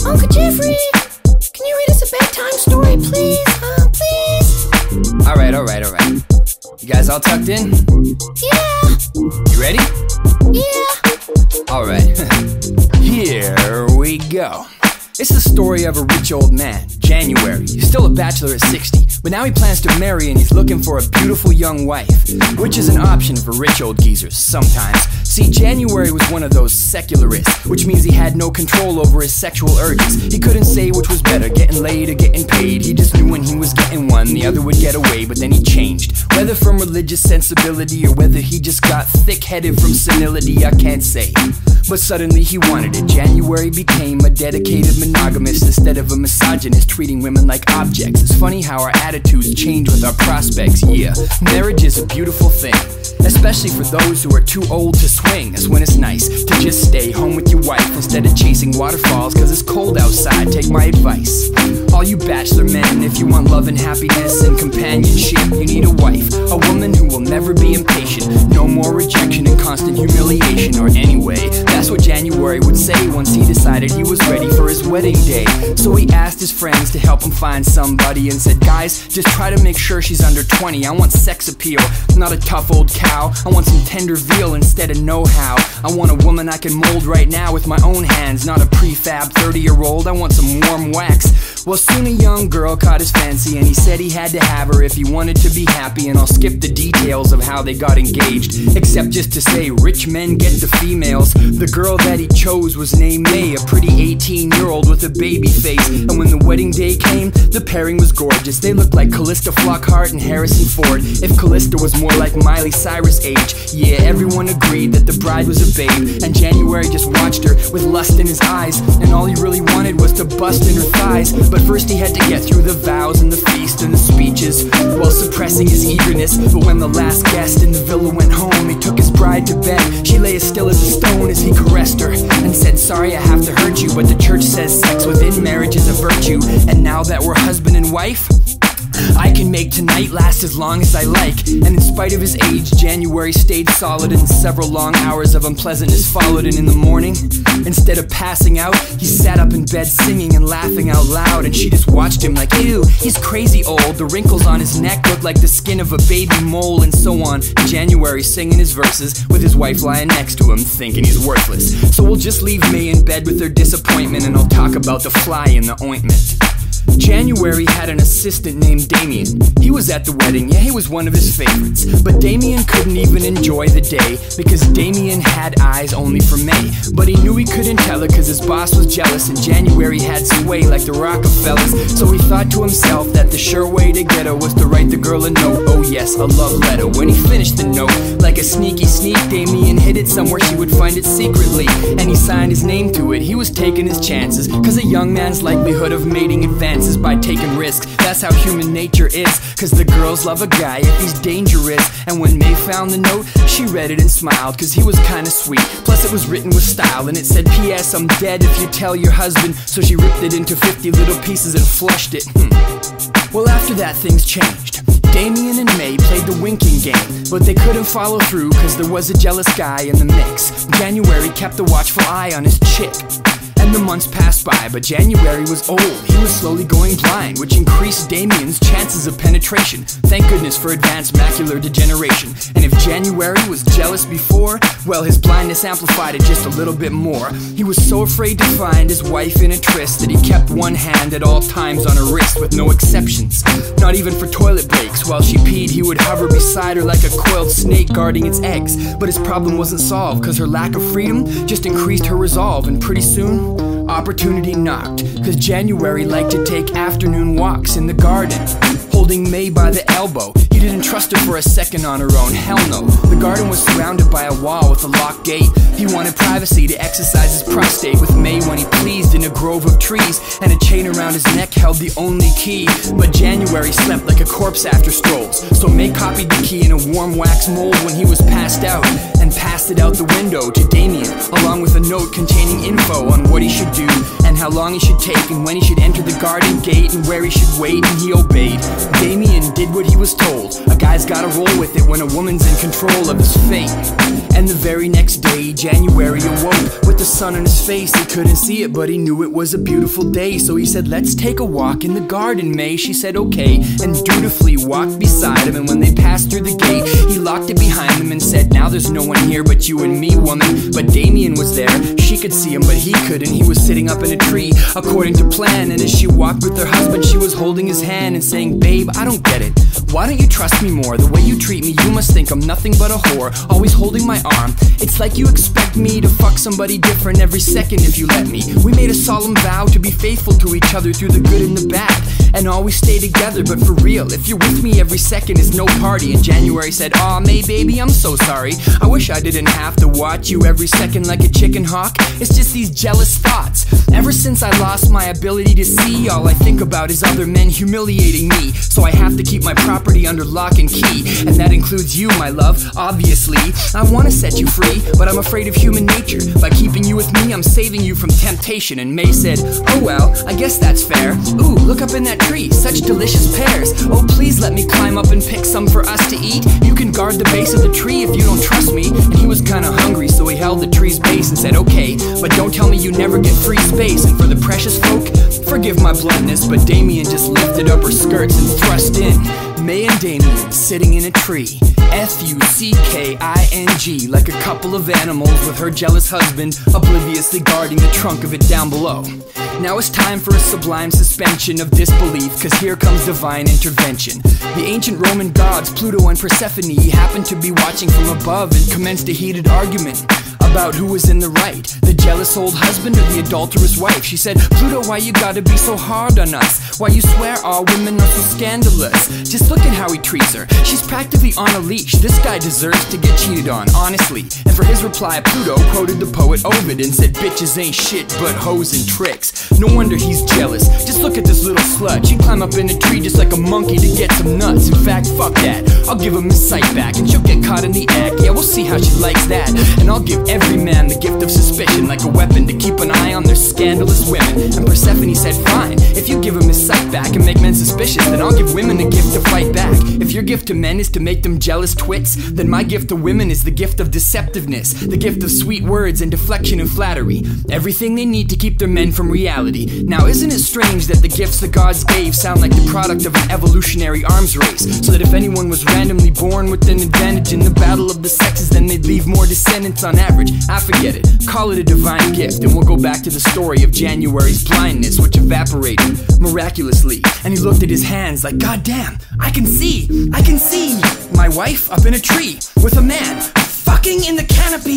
Uncle Jeffrey, can you read us a bedtime story, please? Please? Alright. You guys all tucked in? Yeah. You ready? Yeah. Alright. Here we go. It's the story of a rich old man, January. He's still a bachelor at 60, but now he plans to marry and he's looking for a beautiful young wife, which is an option for rich old geezers sometimes. See, January was one of those secularists, which means he had no control over his sexual urges. He couldn't say which was better, getting laid or getting paid. He just knew when he was getting one, the other would get away, but then he changed. Whether from religious sensibility or whether he just got thick-headed from senility, I can't say. But suddenly he wanted it. January became a dedicated monogamist instead of a misogynist, treating women like objects. It's funny how our attitudes change with our prospects, yeah. Marriage is a beautiful thing, especially for those who are too old to swing. That's when it's nice to just stay home with your wife instead of chasing waterfalls, cause it's cold outside, take my advice. All you bachelor men, if you want love and happiness and companionship, you need a wife, a woman who will never be impatient. No more rejection and constant humiliation, or anyway, that's what January would say once he decided he was ready for his wedding day. So he asked his friends to help him find somebody and said, guys, just try to make sure she's under 20. I want sex appeal, not a tough old cow. I want some tender veal instead of know-how. I want a woman I can mold right now with my own hands, not a prefab 30-year-old. I want some warm wax. Well, soon a young girl caught his fancy and he said he had to have her if he wanted to be happy. And I'll skip the details of how they got engaged, except just to say rich men get the females. The girl that he chose was named May, a pretty 18-year-old with a baby face. And when the wedding day came, the pairing was gorgeous. They looked like Callista Flockhart and Harrison Ford, if Callista was more like Miley Cyrus' age. Yeah, everyone agreed that the bride was a babe, and January just watched her with lust in his eyes, and all he really wanted was to bust in her thighs. But first he had to get through the vows and the feast and the speeches while suppressing his eagerness. But when the last guest in the villa went home, he took his bride to bed. She lay as still as a stone as he caressed her and said, sorry I have to hurt you, but the church says sex within marriage is a virtue. And now that we're husband and wife, I can make tonight last as long as I like. And in spite of his age, January stayed solid, and several long hours of unpleasantness followed. And in the morning, instead of passing out, he sat up in bed singing and laughing out loud. And she just watched him like, ew, he's crazy old. The wrinkles on his neck looked like the skin of a baby mole, and so on. January singing his verses with his wife lying next to him, thinking he's worthless. So we'll just leave May in bed with her disappointment, and I'll talk about the fly in the ointment. January had an assistant named Damien. He was at the wedding, yeah, he was one of his favorites. But Damien couldn't even enjoy the day because Damien had eyes only for May. But he knew he couldn't tell her cause his boss was jealous, and January had sway like the Rockefellers. So he thought to himself that the sure way to get her was to write the girl a note. Oh yes, a love letter. When he finished the note, like a sneaky sneak, Damien hid it somewhere she would find it secretly, and he signed his name to it. He was taking his chances, cause a young man's likelihood of mating advances by taking risks. That's how human nature is, cause the girls love a guy if he's dangerous. And when May found the note, she read it and smiled, cause he was kinda sweet. Plus it was written with style, and it said, P.S. I'm dead if you tell your husband. So she ripped it into 50 little pieces and flushed it. Well, after that, things changed. Damien and May played the winking game, but they couldn't follow through cause there was a jealous guy in the mix. January kept a watchful eye on his chick. And the months passed by, but January was old. He was slowly going blind, which increased Damien's chances of penetration. Thank goodness for advanced macular degeneration. And if January was jealous before, well, his blindness amplified it just a little bit more. He was so afraid to find his wife in a tryst that he kept one hand at all times on her wrist with no exceptions. Not even for toilet breaks. While she peed, he would hover beside her like a coiled snake guarding its eggs. But his problem wasn't solved, cause her lack of freedom just increased her resolve. And pretty soon, opportunity knocked, cause January liked to take afternoon walks in the garden, holding May by the elbow. He didn't trust her for a second on her own, hell no. The garden was surrounded by a wall with a locked gate. He wanted privacy to exercise his prostate with May when he pleased in a grove of trees, and a chain around his neck held the only key. But January slept like a corpse after strolls, so May copied the key in a warm wax mold when he was passed out, and passed it out the window to Damien, along with a note containing info on what he should do, and how long he should take, and when he should enter the garden gate, and where he should wait, and he obeyed. Damien did what he was told, told. A guy's gotta roll with it when a woman's in control of his fate. And the very next day, January awoke with the sun on his face. He couldn't see it, but he knew it was a beautiful day. So he said, let's take a walk in the garden, May. She said, okay, and dutifully walked beside him. And when they passed through the gate, he locked it behind him and said, now there's no one here but you and me, woman. But Damien was there. She could see him, but he couldn't. He was sitting up in a tree, according to plan. And as she walked with her husband, she was holding his hand and saying, babe, I don't get it. Why don't you trust me more? The way you treat me, you must think I'm nothing but a whore, always holding my arm. It's like you expect me to fuck somebody different every second if you let me. We made a solemn vow to be faithful to each other through the good and the bad, and always stay together. But for real, if you're with me every second is no party. And January said, aw, May, baby, I'm so sorry. I wish I didn't have to watch you every second like a chicken hawk. It's just these jealous thoughts. Ever since I lost my ability to see, all I think about is other men humiliating me. So I have to keep my property under lock and key, and that includes you, my love, obviously. I want to set you free, but I'm afraid of human nature. By keeping you with me, I'm saving you from temptation. And May said, oh well, I guess that's fair. Ooh, look up in that tree, such delicious pears. Oh, please let me climb up and pick some for us to eat. You can guard the base of the tree if you don't trust me. And he was kinda hungry, so he held the tree's base and said, okay, but don't tell me you never get free space. And for the precious folk, forgive my bluntness, but Damien just lifted up her skirts and thrust in. May and Damien sitting in a tree, F-U-C-K-I-N-G, like a couple of animals with her jealous husband obliviously guarding the trunk of it down below. Now it's time for a sublime suspension of disbelief, cause here comes divine intervention. The ancient Roman gods, Pluto and Persephone, happened to be watching from above and commenced a heated argument about who was in the right, the jealous old husband or the adulterous wife. She said, Pluto, why you gotta be so hard on us? Why you swear all women are so scandalous? Just look at how he treats her. She's practically on a leash. This guy deserves to get cheated on, honestly. And for his reply, Pluto quoted the poet Ovid and said, bitches ain't shit but hoes and tricks. No wonder he's jealous. Just look at this little slut. She'd climb up in a tree just like a monkey to get some nuts. In fact, fuck that. I'll give him his sight back and she'll get caught in the act. Yeah, we'll see how she likes that. And I'll give every man the gift of suspicion, like a weapon to keep an eye on their scandalous women. And Persephone said, fine, if you give him his sight back and make men suspicious, then I'll give women a gift to fight back. If your gift to men is to make them jealous twits, then my gift to women is the gift of deceptiveness, the gift of sweet words and deflection and flattery. Everything they need to keep their men from reality. Now isn't it strange that the gifts the gods gave sound like the product of an evolutionary arms race, so that if anyone was randomly born with an advantage in the battle of the sexes, then they'd leave more descendants on average. I forget it, call it a divine gift, and we'll go back to the story of January's blindness, which evaporated miraculously. And he looked at his hands like, God damn, I can see my wife up in a tree with a man fucking in the canopy.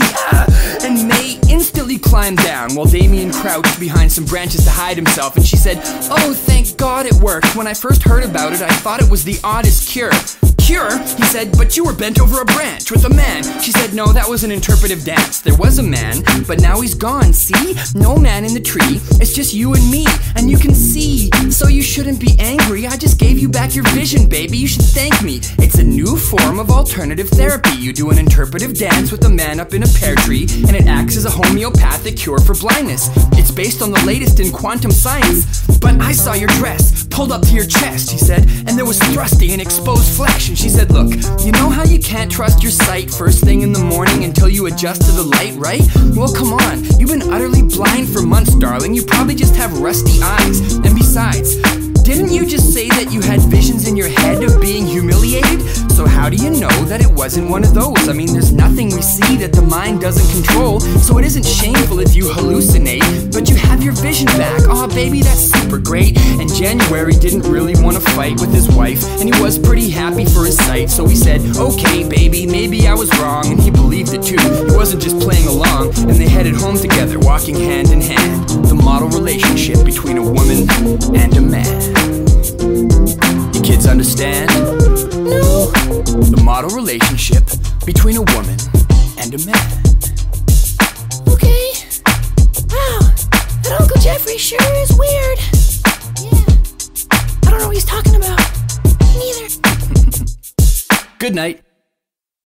And May instantly climbed down while Damien crouched behind some branches to hide himself. And she said, oh, thank God it worked. When I first heard about it, I thought it was the oddest cure. Cure? He said, but you were bent over a branch with a man. She said, no, that was an interpretive dance. There was a man, but now he's gone, see? No man in the tree, it's just you and me, and you can see. So you shouldn't be angry, I just gave you back your vision, baby. You should thank me. It's a new form of alternative therapy. You do an interpretive dance with a man up in a pear tree, and it acts as a homeopathic cure for blindness. It's based on the latest in quantum science. But I saw your dress, pulled up to your chest, she said, and there was thrusty and exposed flesh. And she said, look, you know how you can't trust your sight first thing in the morning until you adjust to the light, right? Well, come on, you've been utterly blind for months, darling. You probably just have rusty eyes. And besides, didn't you just say that you had visions in your head of being humiliated? So how do you know that it wasn't one of those? I mean, there's nothing we see that the mind doesn't control, so it isn't shameful if you hallucinate, but you have your vision back. Aw, baby, that's super great. And January didn't really want to fight with his wife, and he was pretty happy for his sight, so he said, okay, baby, maybe I was wrong, and he believed it too. He wasn't just playing along, and they headed home together, walking hand in hand. The model relationship between a woman and a man. You kids understand? No. The model relationship between a woman and a man. Okay. Wow, that Uncle Jeffrey sure is weird. Yeah. I don't know what he's talking about. Me neither. Good night.